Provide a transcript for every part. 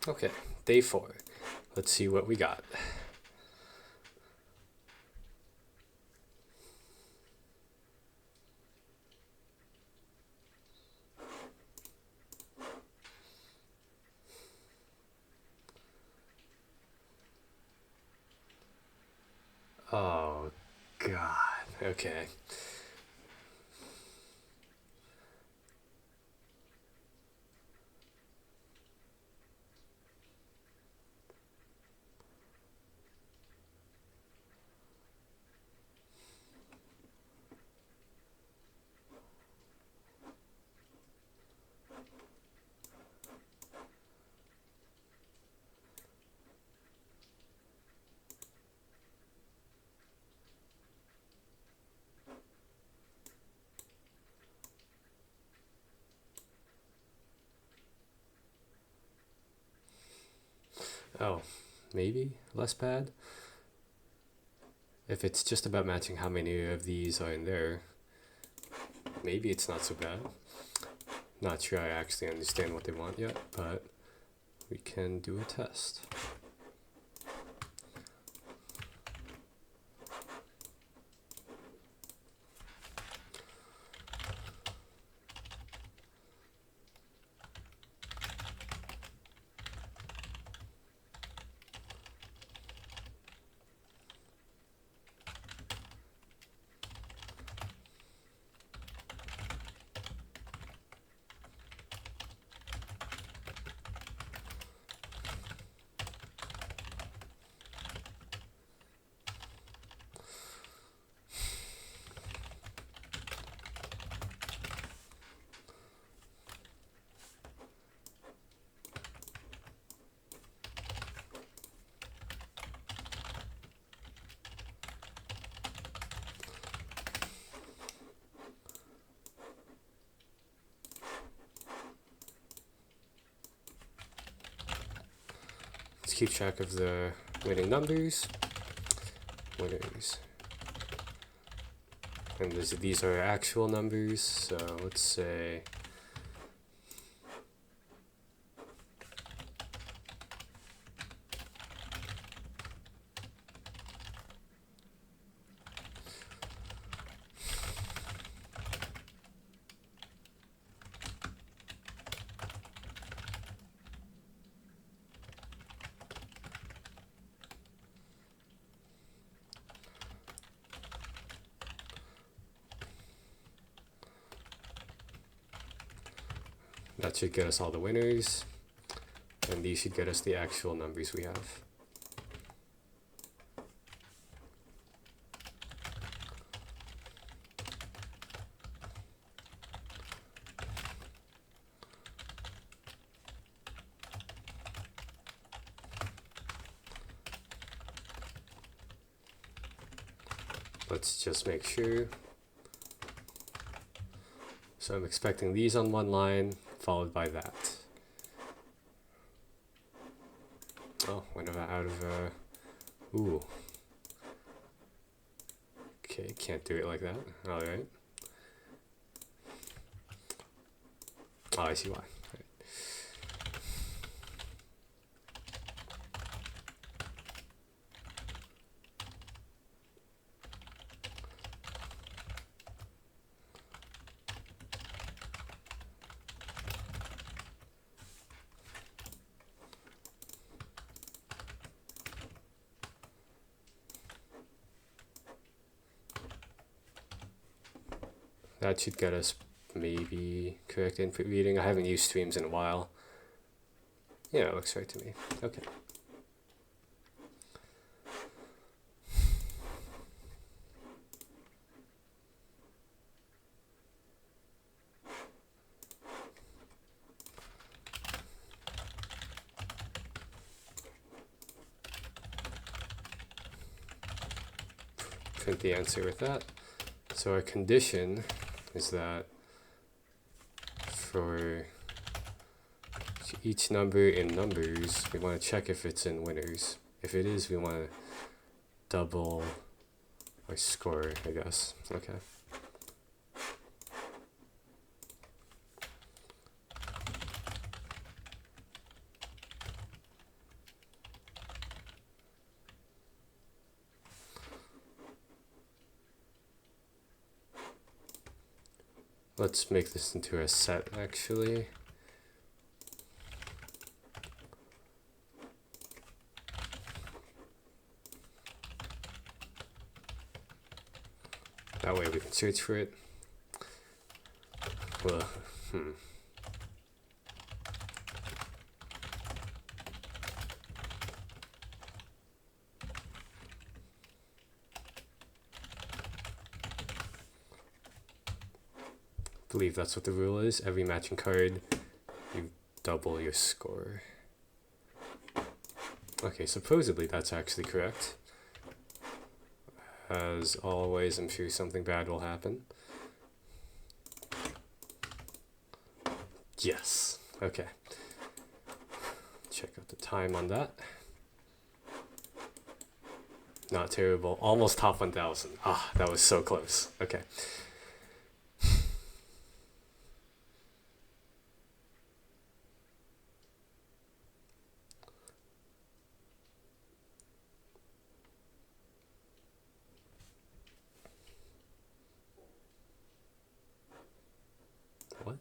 Okay, day 4. Let's see what we got. Oh, God. Okay. Oh, maybe less bad? If it's just about matching how many of these are in there, maybe it's not so bad. Not sure I actually understand what they want yet, but we can do a test. Let's keep track of the winning numbers. Winners. And these are actual numbers, so let's say that should get us all the winners, and these should get us the actual numbers we have. Let's just make sure. So I'm expecting these on one line, followed by that. Oh, went out of ooh. Okay, can't do it like that. Alright. Oh, I see why. Right. That should get us maybe correct input reading. I haven't used streams in a while. Yeah, it looks right to me. Okay. Print the answer with that. So our condition is that for each number in numbers, we want to check if it's in winners. If it is, we want to double our score, I guess. Okay. let's make this into a set actually. That way we can search for it. Well, I believe that's what the rule is. Every matching card, you double your score. Okay, supposedly that's actually correct. As always, I'm sure something bad will happen. Yes. Okay. Check out the time on that. Not terrible. Almost top 1,000. Ah, that was so close. Okay. What?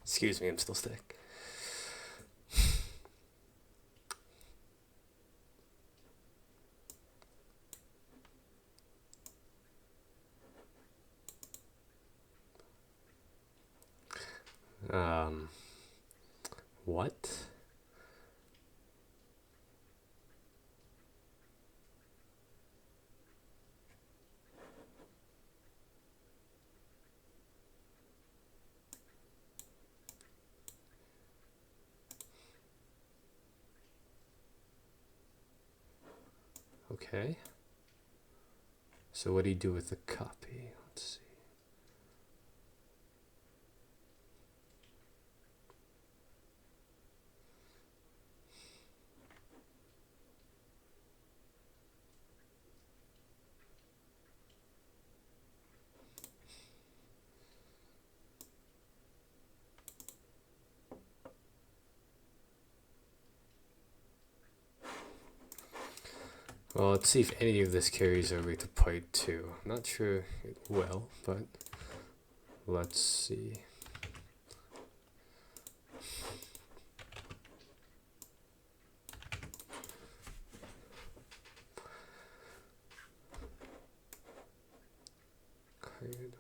Excuse me, I'm still sick. What? Okay. So what do you do with the copy? Let's see. Well, let's see if any of this carries over to part 2. Not sure it will, but let's see. Card.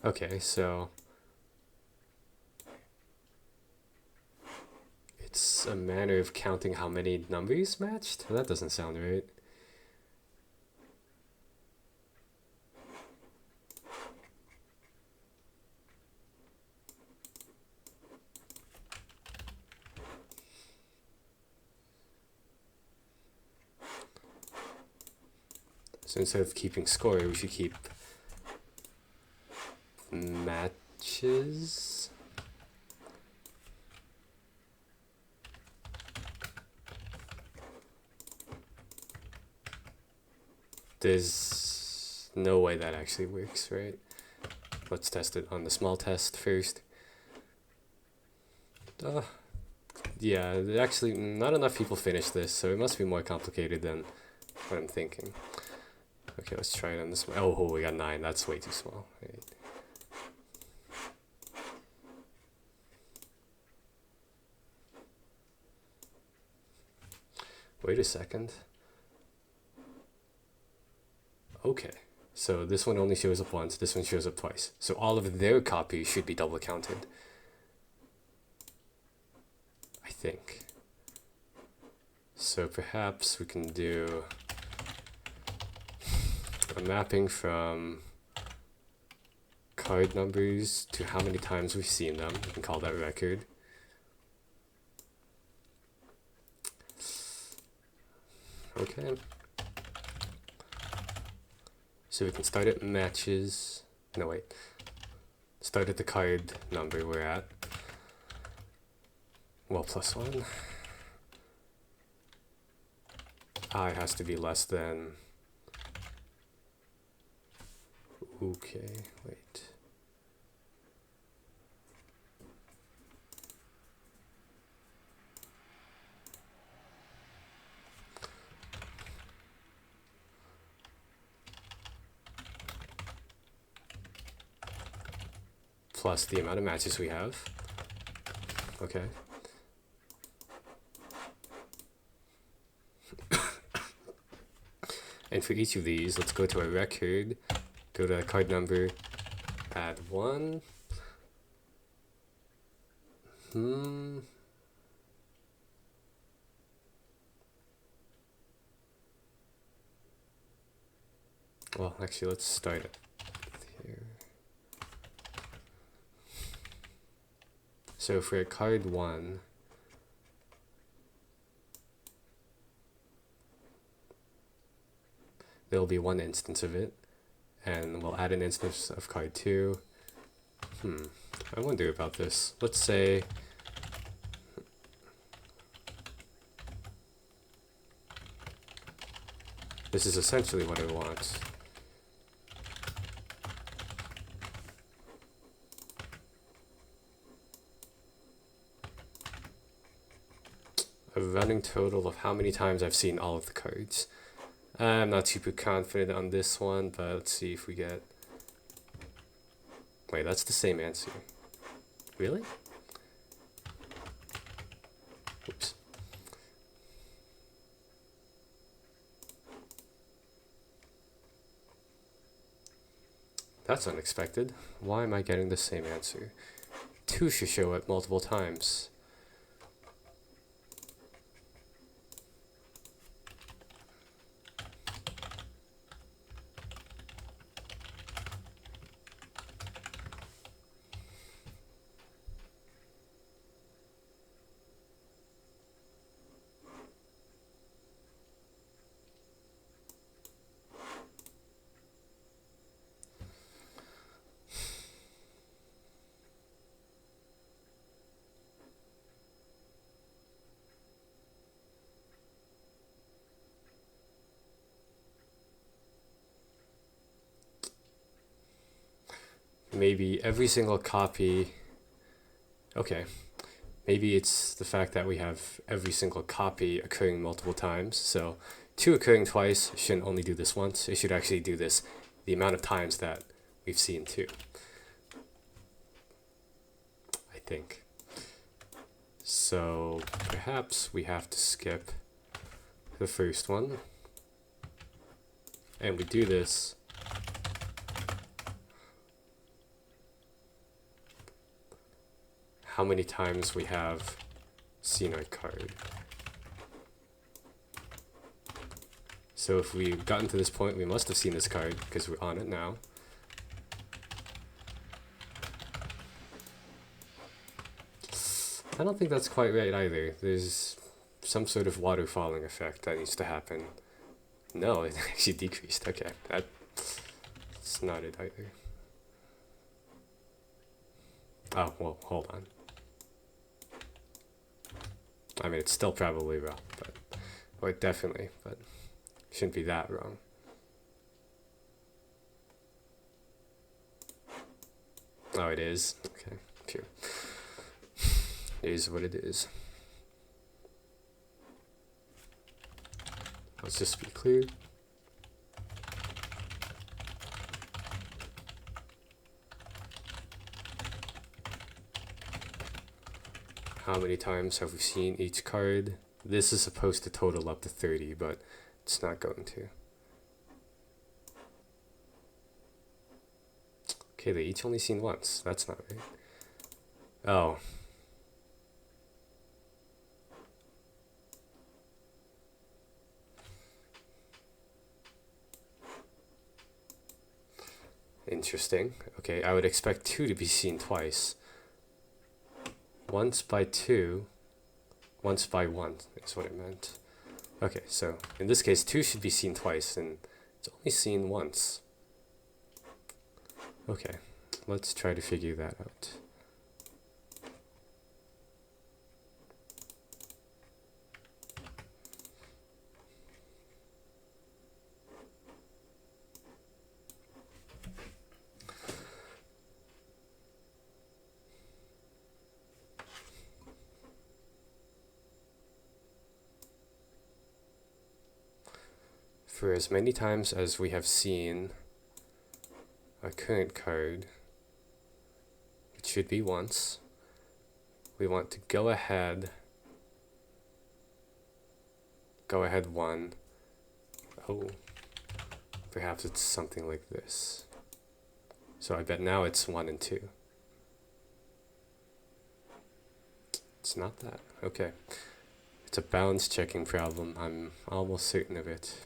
Okay, so it's a manner of counting how many numbers matched? That doesn't sound right. So instead of keeping score, we should keep matches. There's no way that actually works, right? Let's test it on the small test first. Yeah, actually not enough people finished this, so it must be more complicated than what I'm thinking. Okay, let's try it on this one. Oh, we got 9. That's way too small. Right. Wait a second. Okay, so this one only shows up once, this one shows up twice. So all of their copies should be double counted. I think. So perhaps we can do a mapping from card numbers to how many times we've seen them. We can call that record. Okay. So we can start at matches. No, wait. Start at the card number we're at. Well, +1. I has to be less than. Okay, wait. Plus the amount of matches we have. Okay. And for each of these, let's go to our record, go to card number, add 1. Well, actually, let's start it here. So for card 1, there'll be 1 instance of it, and we'll add an instance of card 2. I wonder about this. Let's say this is essentially what I want. A running total of how many times I've seen all of the cards. I'm not super confident on this one, but let's see if we get... Wait, that's the same answer. Really? Oops. That's unexpected. Why am I getting the same answer? 2 should show it multiple times. Maybe every single copy. Okay, maybe it's the fact that we have every single copy occurring multiple times. So 2 occurring twice shouldn't only do this once. It should actually do this the amount of times that we've seen 2. I think. So perhaps we have to skip the first one. And we do this how many times we have seen our card. So if we've gotten to this point, we must have seen this card because we're on it now. I don't think that's quite right either. There's some sort of waterfalling effect that needs to happen. No, it actually decreased. Okay, that's not it either. Oh, well, hold on. I mean, it's still probably wrong, but, well, definitely, but shouldn't be that wrong. Oh, it is? Okay, phew. It is what it is. Let's just be clear. How many times have we seen each card? This is supposed to total up to 30, but it's not going to. Okay, they each only seen once. That's not right. Oh. Interesting. Okay, I would expect 2 to be seen twice. Once by 2, once by 1 is what it meant. Okay, so in this case, 2 should be seen twice, and it's only seen once. Okay, let's try to figure that out. For as many times as we have seen a current card, it should be once, we want to go ahead one. Oh, perhaps it's something like this. So I bet now it's 1 and 2. It's not that. Okay. It's a balance checking problem. I'm almost certain of it.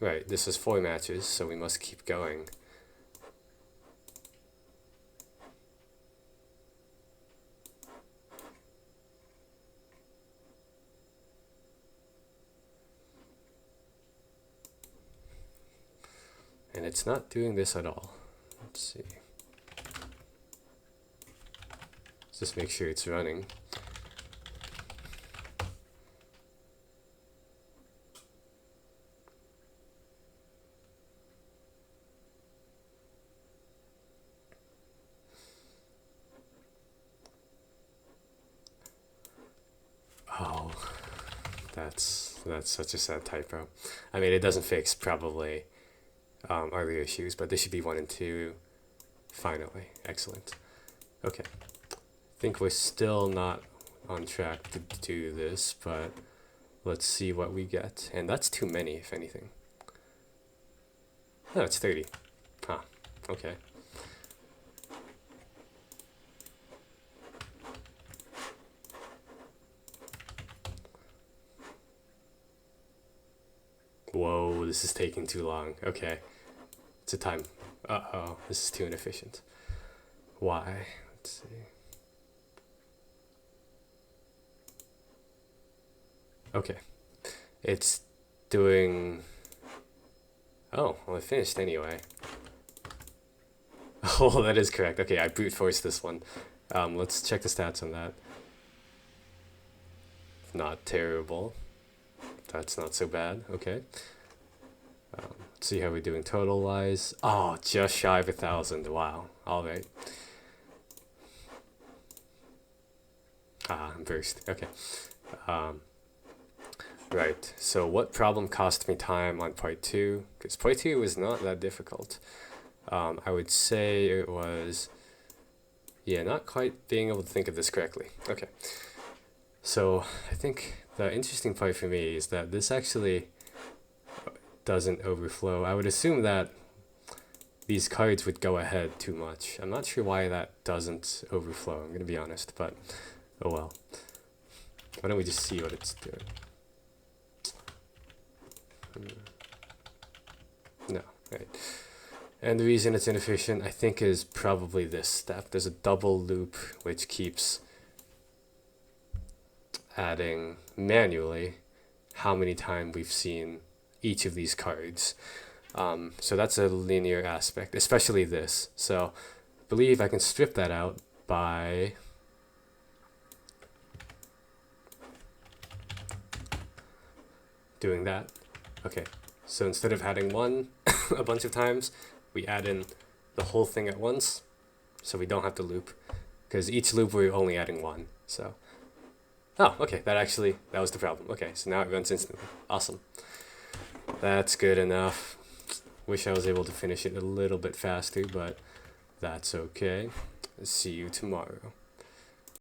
Right, this is 4 matches, so we must keep going. And it's not doing this at all. Let's see. Let's just make sure it's running. Oh, that's such a sad typo. I mean, it doesn't fix probably other issues, but this should be 1 and 2. Finally, excellent. Okay, I think we're still not on track to do this, but let's see what we get. And that's too many, if anything. No, it's 30. Huh, okay. Whoa, this is taking too long. Okay, it's a time. Uh-oh, this is too inefficient. Why? Let's see. Okay, it's doing... Oh, well, it finished anyway. Oh, that is correct. Okay, I brute forced this one. Let's check the stats on that. Not terrible. That's not so bad. Okay. Let's see how we're doing total wise. Oh, just shy of 1,000. Wow. All right. I'm burst. Okay. Right. So what problem cost me time on part 2? Because part 2 was not that difficult. I would say it was, yeah, not quite being able to think of this correctly. Okay. So I think the interesting part for me is that this actually doesn't overflow. I would assume that these cards would go ahead too much. I'm not sure why that doesn't overflow, I'm going to be honest, but oh well. Why don't we just see what it's doing? No, right. And the reason it's inefficient, I think, is probably this step. There's a double loop which keeps adding manually how many times we've seen each of these cards. So that's a linear aspect, especially this. So I believe I can strip that out by doing that. Okay, so instead of adding one a bunch of times, we add in the whole thing at once, so we don't have to loop, because each loop we're only adding one. So, oh, okay, that was the problem. Okay, so now it runs instantly. Awesome. That's good enough. Wish I was able to finish it a little bit faster, but that's okay. See you tomorrow.